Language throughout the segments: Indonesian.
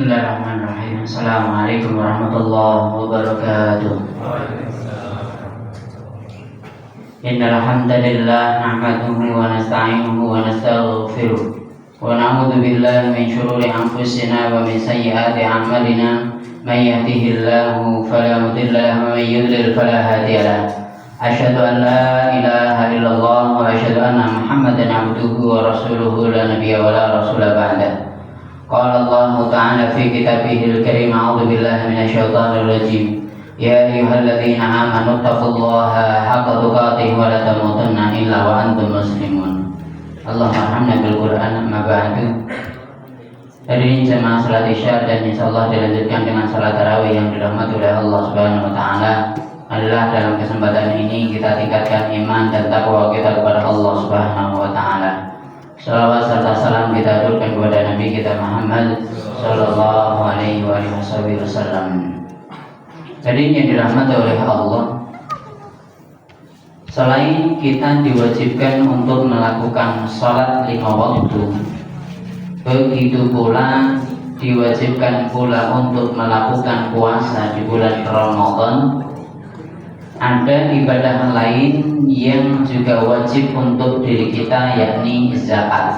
Bismillahirrahmanirrahim. Assalamualaikum warahmatullahi wabarakatuh. Innal hamdalillah nahmaduhu wa nasta'inuhu wa nastaghfiruh wa na'udzu billahi min shururi anfusina wa min sayyiati a'malina. May yahdihillahu fala mudilla lahu wa may yudlil fala hadiya lahu. Asyhadu an la ilaha illallah wa asyhadu anna Muhammadan 'abduhu wa rasuluhu la nabiyya wa la rasula ba'da. Qala Allah Ta'ala fi kitabihil karim, a'udzu billahi minasyaitonir rajim. Ya ayyuhalladzina amanu taqullaha haqqa tuqatih wa la tamutunna illa wa antum muslimun. Allahumma bil Qur'an amma ba'du. Hadirin jemaah salat Isya, dan insyaallah dilanjutkan dengan salat tarawih yang dirahmati oleh Allah Subhanahu wa taala. Adalah dalam kesempatan ini kita tingkatkan iman dan takwa kita kepada Allah Subhanahu wa taala. Salawat serta salam kita aturkan kepada Nabi kita Muhammad sallallahu alaihi wasallam. Jadi yang dirahmati oleh Allah, selain kita diwajibkan untuk melakukan sholat 5 waktu, begitu pula diwajibkan pula untuk melakukan puasa di bulan Ramadan. Ada ibadah lain yang juga wajib untuk diri kita, yakni zakat.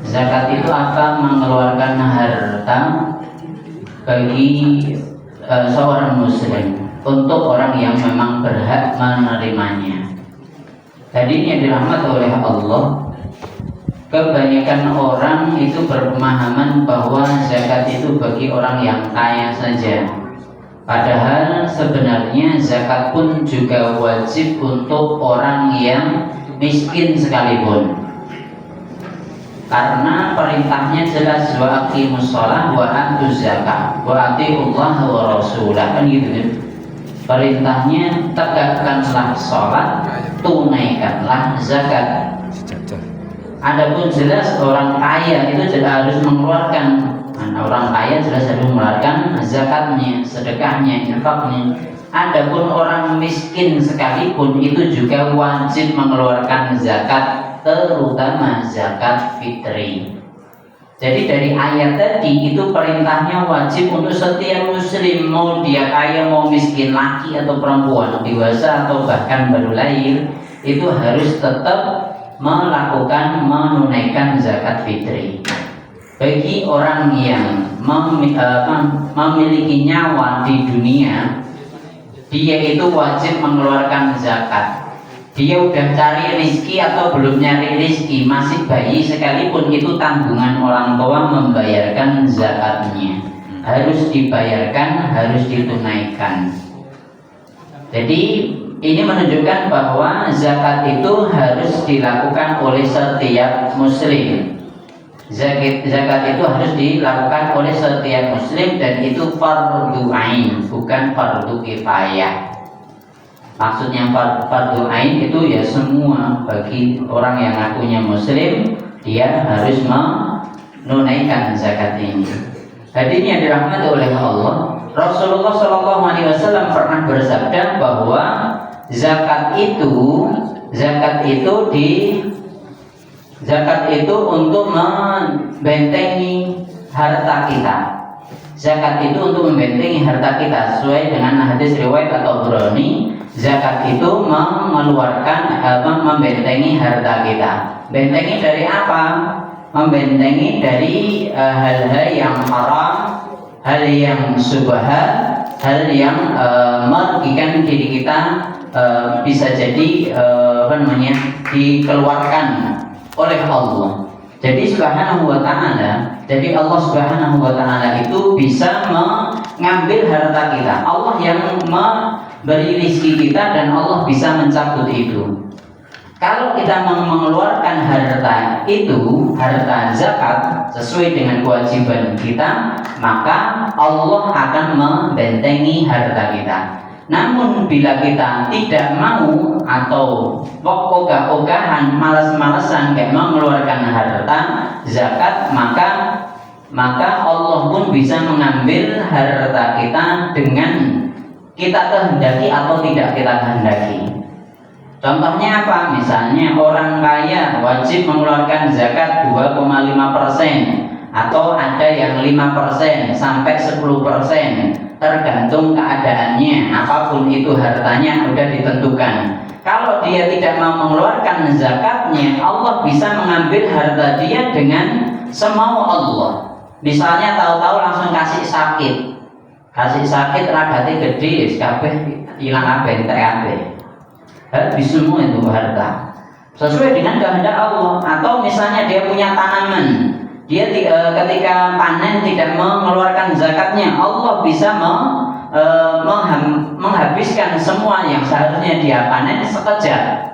Zakat itu akan mengeluarkan harta bagi seorang muslim untuk orang yang memang berhak menerimanya. Tadi yang dirahmati oleh Allah, kebanyakan orang itu berpemahaman bahwa zakat itu bagi orang yang kaya saja. Padahal sebenarnya zakat pun juga wajib untuk orang yang miskin sekalipun. Karena perintahnya jelas, wa aqimus shalah wa atuz zakah wa atiullah wa rasulah, kan gitu kan. Perintahnya tegakkanlah salat, tunaikanlah zakat. Adapun jelas orang kaya itu juga harus mengeluarkan. Orang kaya jelas harus mengeluarkan zakatnya, sedekahnya, infaknya. Adapun orang miskin sekalipun itu juga wajib mengeluarkan zakat, terutama zakat fitri. Jadi dari ayat tadi itu perintahnya wajib untuk setiap muslim, mau dia kaya mau miskin, laki atau perempuan, dewasa atau bahkan baru lahir, itu harus tetap melakukan menunaikan zakat fitri. Bagi orang yang memiliki nyawa di dunia, dia itu wajib mengeluarkan zakat. Dia udah cari rizki atau belum nyari rizki, masih bayi sekalipun, itu tanggungan orang tua membayarkan zakatnya. Harus dibayarkan, harus ditunaikan. Jadi ini menunjukkan bahwa zakat itu harus dilakukan oleh setiap muslim. Zakat itu harus dilakukan oleh setiap muslim, dan itu fardu ain, bukan fardu kifayah. Maksudnya fardu ain itu ya semua, bagi orang yang ngakunya muslim, dia harus menunaikan zakat ini. Hadirin yang dirahmati oleh Allah, Rasulullah SAW pernah bersabda bahwa zakat itu untuk membentengi harta kita. Zakat itu untuk membentengi harta kita, sesuai dengan hadis riwayat At-Tabrani. Zakat itu membentengi harta kita. Bentengi dari apa? Membentengi dari hal-hal yang haram, hal yang subhat, hal yang merugikan diri kita, bisa jadi dikeluarkan oleh Allah. Jadi Allah Subhanahu wa taala itu bisa mengambil harta kita. Allah yang memberi rezeki kita, dan Allah bisa mencabut itu. Kalau kita mengeluarkan harta itu, harta zakat sesuai dengan kewajiban kita, maka Allah akan membentengi harta kita. Namun bila kita tidak mau atau ogah-ogahan, malas-malasan gak mau mengeluarkan harta zakat, maka Allah pun bisa mengambil harta kita dengan kita kehendaki atau tidak kita kehendaki. Contohnya apa? Misalnya orang kaya wajib mengeluarkan zakat 2,5%. atau ada yang 5% sampai 10%, tergantung keadaannya. Apapun itu hartanya sudah ditentukan. Kalau dia tidak mau mengeluarkan zakatnya, Allah bisa mengambil harta dia dengan semau Allah. Misalnya tahu-tahu langsung kasih sakit ragatnya gede, kabeh hilang kabeh, entek kabeh. Habis semua itu harta. Sesuai dengan kehendak Allah. Atau misalnya dia punya tanaman, dia ketika panen tidak mengeluarkan zakatnya, Allah bisa menghabiskan semua yang seharusnya dia panen sekejap.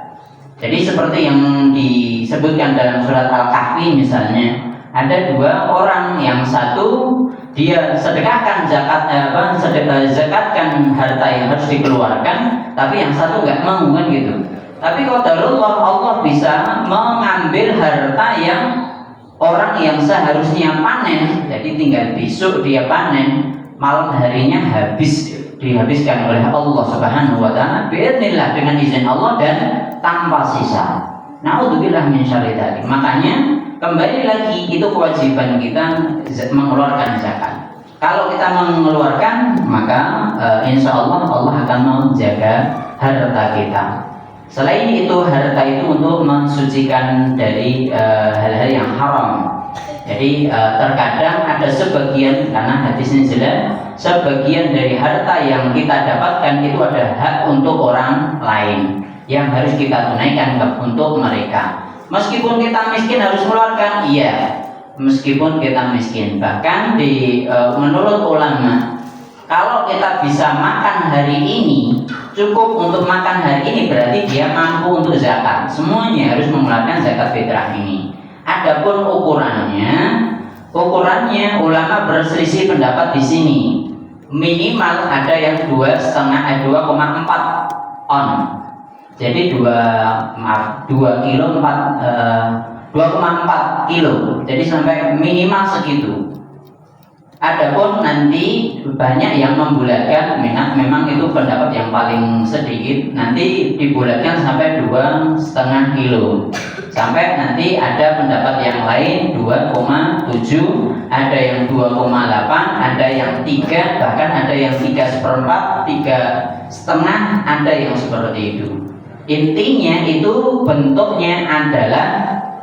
Jadi seperti yang disebutkan dalam surat Al-Kahfi misalnya, ada dua orang, yang satu dia sedekahkan zakatkan harta yang harus dikeluarkan, tapi yang satu nggak mau, kan gitu. Tapi qadarullah, Allah bisa mengambil harta yang orang yang seharusnya panen, jadi tinggal besok dia panen, malam harinya dihabiskan oleh Allah Subhanahu wa taala biidznillah, dengan izin Allah dan tanpa sisa. Naudzubillah min syarri dzalik. Makanya kembali lagi, itu kewajiban kita mengeluarkan zakat. Kalau kita mengeluarkan, maka insya Allah Allah akan menjaga harta kita. Selain itu, harta itu untuk mensucikan dari hal-hal yang haram. Jadi terkadang ada sebagian, karena hadisnya jelas, sebagian dari harta yang kita dapatkan itu ada hak untuk orang lain yang harus kita tunaikan untuk mereka. Meskipun kita miskin harus mengeluarkan, iya. Meskipun kita miskin, bahkan menurut ulama, kalau kita bisa makan hari ini, cukup untuk makan hari ini, berarti dia mampu untuk zakat. Semuanya harus mengeluarkan zakat fitrah ini. Adapun ukurannya ulama berselisih pendapat di sini. Minimal ada yang 2,4 on. Jadi 2,4 kilo. Jadi sampai minimal segitu. Adapun nanti banyak yang membulatkan, memang itu pendapat yang paling sedikit, nanti dibulatkan sampai 2,5 kilo. Sampai nanti ada pendapat yang lain 2,7, ada yang 2,8, ada yang 3, bahkan ada yang 3/4, 3,5, ada yang seperti itu. Intinya itu bentuknya adalah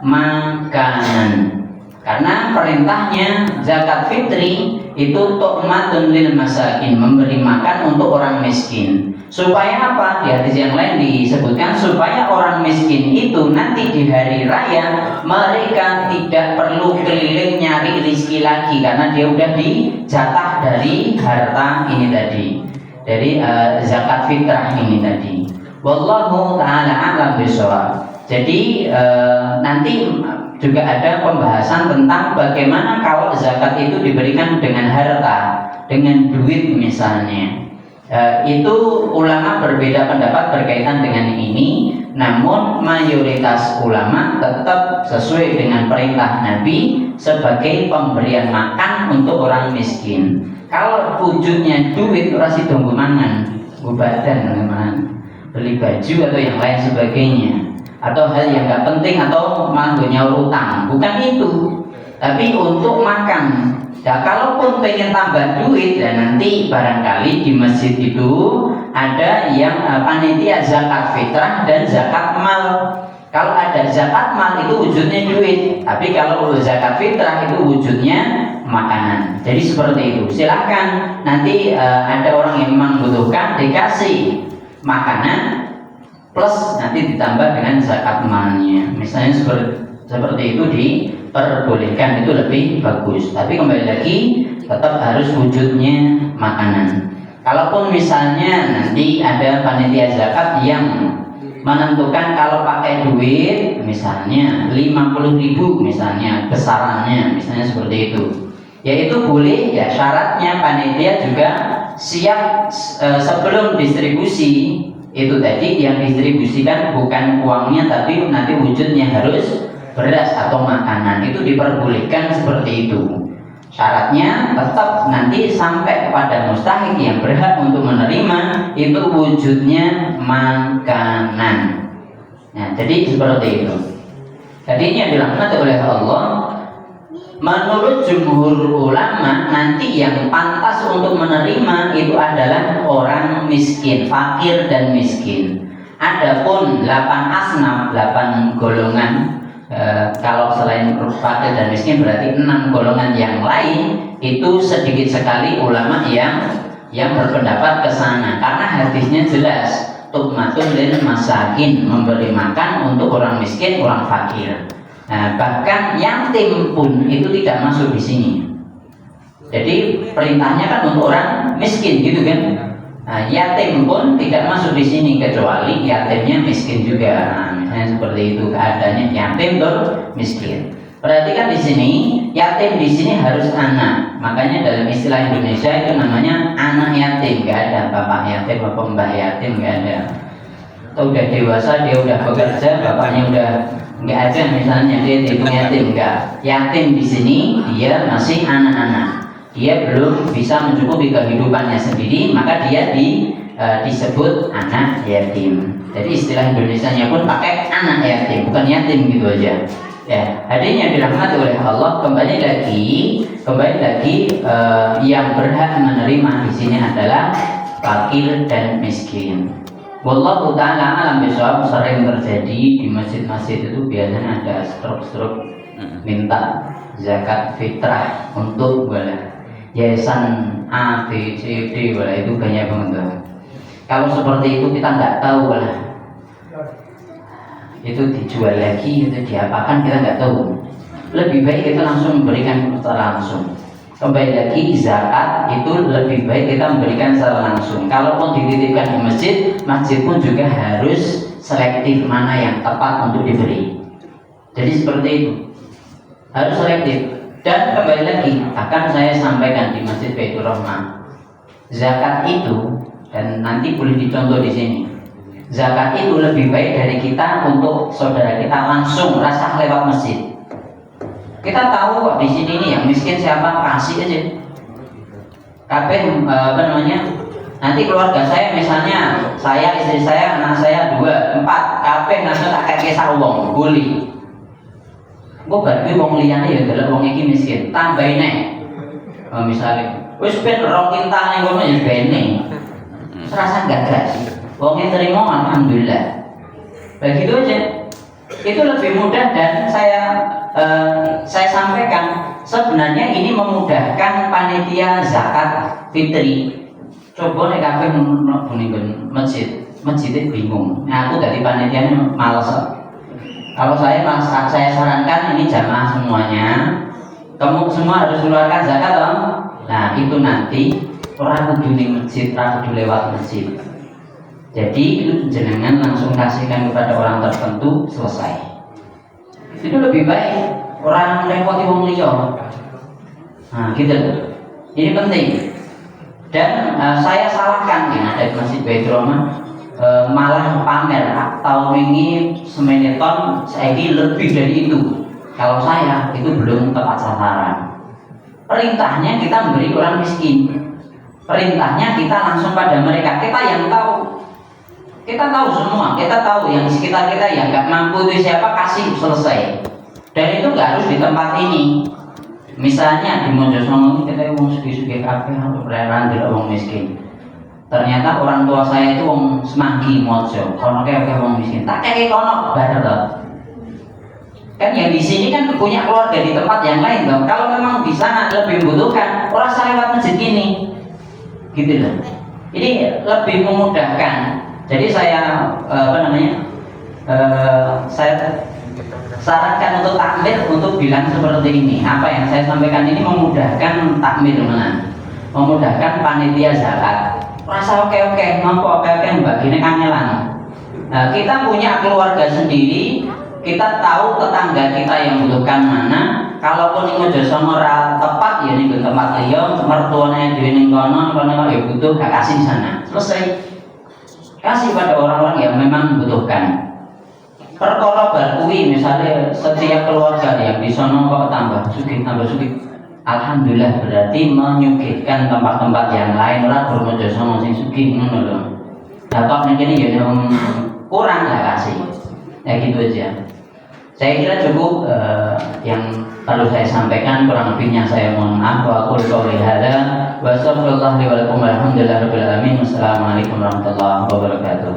makanan. Karena perintahnya zakat fitri itu tu'matun lil masakin, memberi makan untuk orang miskin. Supaya apa? Di hadis yang lain disebutkan supaya orang miskin itu nanti di hari raya mereka tidak perlu keliling nyari rezeki lagi, karena dia udah dijatah dari harta ini tadi, dari zakat fitrah ini tadi. Wallahu ta'ala a'lam bishawab. Jadi nanti juga ada pembahasan tentang bagaimana kalau zakat itu diberikan dengan harta, dengan duit misalnya. Itu ulama berbeda pendapat berkaitan dengan ini. Namun mayoritas ulama tetap sesuai dengan perintah Nabi sebagai pemberian makan untuk orang miskin. Kalau wujudnya duit, rasi tunggu mangan, badan teman-teman, beli baju atau yang lain sebagainya, atau hal yang gak penting, atau malah nyaur utang, bukan itu, tapi untuk makan. Ya, kalaupun pengen tambah duit, dan nanti barangkali di masjid itu ada yang panitia zakat fitrah dan zakat mal. Kalau ada zakat mal itu wujudnya duit, tapi kalau zakat fitrah itu wujudnya makanan. Jadi seperti itu. Silahkan nanti ada orang yang memang membutuhkan, dikasih makanan plus nanti ditambah dengan zakat malnya. Misalnya seperti itu diperbolehkan, itu lebih bagus. Tapi kembali lagi tetap harus wujudnya makanan. Kalaupun misalnya nanti ada panitia zakat yang menentukan kalau pakai duit misalnya 50.000 misalnya besarannya, misalnya seperti itu, ya itu boleh, ya syaratnya panitia juga siap sebelum distribusi itu tadi, yang distribusikan bukan uangnya tapi nanti wujudnya harus beras atau makanan, itu diperbolehkan seperti itu. Syaratnya tetap nanti sampai kepada mustahik yang berhak untuk menerima, itu wujudnya makanan. Nah, jadi seperti itu. Jadi ini yang dirahmati oleh Allah, Menurut jumhur ulama, nanti yang pantas untuk menerima itu adalah orang miskin, fakir dan miskin. Adapun 8 asnaf, 8 golongan, kalau selain fakir dan miskin berarti 6 golongan yang lain, itu sedikit sekali ulama yang berpendapat ke sana. Karena hadisnya jelas, tu'matun lil masakin, memberi makan untuk orang miskin, orang fakir. Nah, bahkan yatim pun itu tidak masuk di sini. Jadi perintahnya kan untuk orang miskin gitu kan. Nah, yatim pun tidak masuk di sini kecuali yatimnya miskin juga. Nah, misalnya seperti itu keadaannya, yatim dan miskin. Berarti kan di sini yatim di sini harus anak. Makanya dalam istilah Indonesia itu namanya anak yatim, nggak ada bapak yatim atau mbak yatim, nggak ada. Atau udah dewasa dia udah bekerja, bapaknya udah nggak ada, misalnya dia dihitung yatim, enggak. Yatim di sini dia masih anak-anak, dia belum bisa mencukupi kehidupannya sendiri, maka dia disebut anak yatim. Jadi istilah Indonesianya pun pakai anak yatim, bukan yatim gitu aja. Ya, hadirin yang dirahmati oleh Allah, kembali lagi yang berhak menerima di sini adalah fakir dan miskin. Wallahu ta'ala alam bisawab. Sering terjadi di masjid-masjid itu biasanya ada struk-struk minta zakat fitrah untuk yayasan A, B, C, D, itu banyak banget. Kalau seperti itu kita nggak tahu itu dijual lagi, itu diapakan kita nggak tahu. Lebih baik kita langsung memberikan secara langsung. Kembali lagi, zakat itu lebih baik kita memberikan secara langsung. Kalaupun dititipkan di masjid, masjid pun juga harus selektif mana yang tepat untuk diberi. Jadi seperti itu, harus selektif. Dan kembali lagi, akan saya sampaikan di Masjid Baitur Rahmah, zakat itu, dan nanti boleh dicontoh di sini. Zakat itu lebih baik dari kita untuk saudara kita langsung rasa lewat masjid. Kita tahu kok di sini nih yang miskin siapa, kasih aja. Kabeh nanti keluarga saya, misalnya saya, istri saya, anak saya 2, 4, kabeh nanti tak kayak sak wong, boleh. Kok berarti wong liyane ya delok wong iki miskin, tambahin nek. Misalnya, wis ben rong kintal ning kono ya bene. Serasa enggak gas. Wong terima alhamdulillah. Begitu aja. Itu lebih mudah, dan saya sampaikan sebenarnya ini memudahkan panitia zakat fitri. Coba nek kabeh mlebu masjid bingung. Nah, aku dari panitianya males. Kalau saya sarankan ini jamaah semuanya, kamu semua harus keluarkan zakat toh. Nah, itu nanti orang kudu di masjid, orang kudu lewat masjid. Jadi itu jenengan langsung kasihkan kepada orang tertentu, selesai. Itu lebih baik orang repoti wong liya. Nah, gitu. Ini penting. Dan saya salahkan yang ada di Masjid Baitur Rahmah, malah pamer tahun ini semeneton saiki lebih dari itu. Kalau saya itu belum tepat sasaran. Perintahnya kita memberi orang miskin. Perintahnya kita langsung pada mereka. Kita yang tahu. Kita tahu semua, kita tahu yang di sekitar kita yang nggak mampu itu siapa, kasih, selesai. Dan itu nggak harus di tempat ini. Misalnya di Mojosongo kita wong sugi-sugi kabeh beneran tidak wong miskin. Ternyata orang tua saya itu wong Semanggi Mojo, kono kayak wong miskin. Tak kayak kono badar. Kan yang di sini kan punya keluarga di tempat yang lain dong. Kalau memang di sana lebih membutuhkan, orang saya lewat masjid ini, gitu loh. Ini lebih memudahkan. Jadi saya saya sarankan untuk takmir untuk bilang seperti ini. Apa yang saya sampaikan ini memudahkan takmir, memudahkan panitia zakat. Rasa oke, mampu oke baginya kangelan. Nah, kita punya keluarga sendiri, kita tahu tetangga kita yang membutuhkan mana. Kalaupun ini Mojosongo ora tepat ya ning tempat liya, mertuane dhewe ning kono ya butuh, gak kasih di sana. Selesai. Kasih pada orang-orang yang memang membutuhkan. Perkara barkuwi misalnya setiap keluarga yang di sono kok tambah sugih. Alhamdulillah, berarti menyugihkan tempat-tempat yang lain lah bermojosongo sing sugih ngono lho. Dapat ning kene ya kurang lah kasih. Ya gitu aja. Saya kira cukup yang lalu saya sampaikan, kurang lebihnya saya mohon maaf. Wa aqulu qouli hadza wa astaghfirullah li wa lakum walhamdulillahirabbil alamin. Wassalamualaikum warahmatullahi wabarakatuh.